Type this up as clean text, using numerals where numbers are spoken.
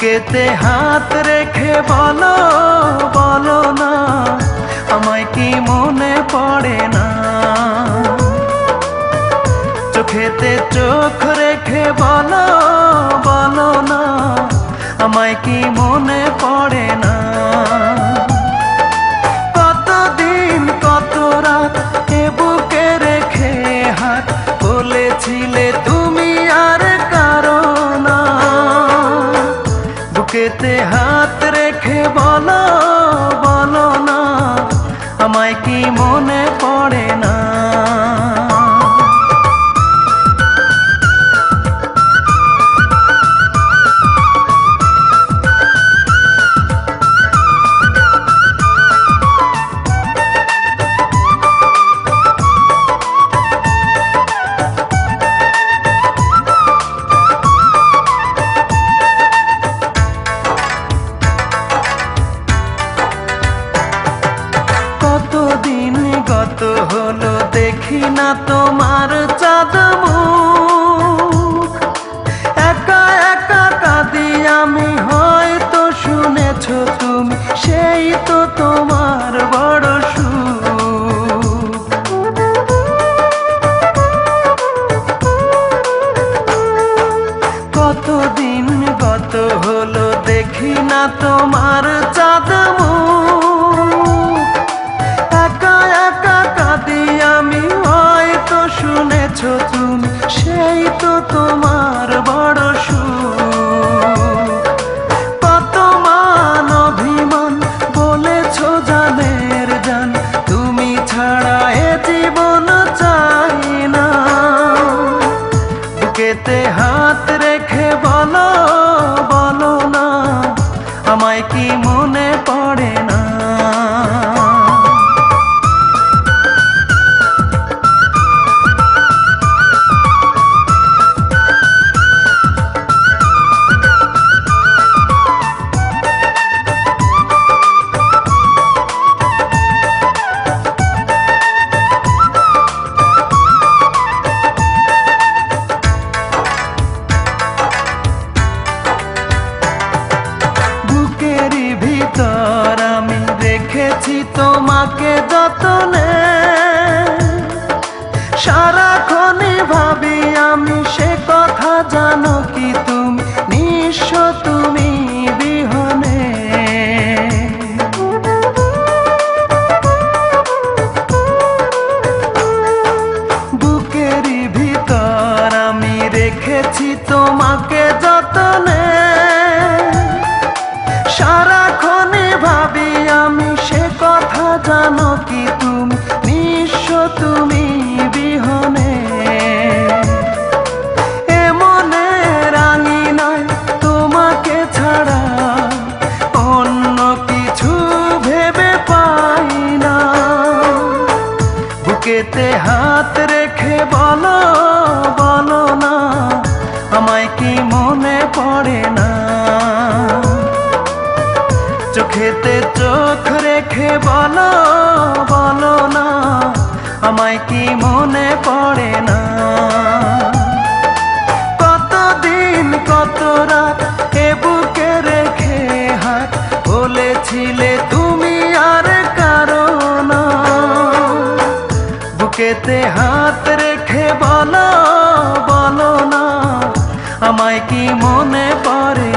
বুকেতে হাত রেখে বলো বলো না, আমায় কি মনে পড়ে না? চোখেতে চোখ রেখে বলো বলো না, আমায় কি মনে পড়ে না? কতদিন কত রাত এ বুকে রেখে হাত বলেছিলে তুমি আর কারো না। বুকেতে হাত রেখে বলো বলো না, আমায় কি মনে পড়ে না? কতদিন গত হলো দেখি না তোমার চাঁদ মুখ, একা একা কাঁদি আমি, হয়তো শুনেছো তুমি, সেই তো তোমার বড় সুখ। কতদিন গত হলো দেখি না তোমার চাঁদ মুখ, একা একা কাঁদি আমি, হয়তো শুনেছো তুমি, সেই তো তোমার বড় সুখ। কত মান অভিমান বলেছো জানের জান, তুমি ছাড়া এ জীবন চাই না। বুকেতে হাত রেখে বলো বলো না, আমায় কি মনে পড়ে না? আমি রেখেছি তোমাকে যতনে, সারাক্ষণই ভাবি আমি সে কথা, জানো কি তুমি নিঃস্ব তুমি বিহনে। বুকেরই ভিতর আমি রেখেছি তোমাকে যতনে, সারাক্ষণই ভাবি আমি সে কথা, জানো কি তুমি নিঃস্ব তুমি বিহনে। এ মনে রাঙি নাই তোমাকে ছাড়া, অন্য কিছু ভেবে পাই না। বুকেতে হাত রেখে বলো বলো না, আমায় কি মনে পড়ে না? চোখেতে চোখ রেখে বলো বলো না, আমায় কি মনে পড়ে না? কতদিন কত রাত এ বুকে রেখে হাত বলেছিলে তুমি আর কারো না। বুকেতে হাত রেখে বলো বলো না, আমায় কি মনে পড়ে?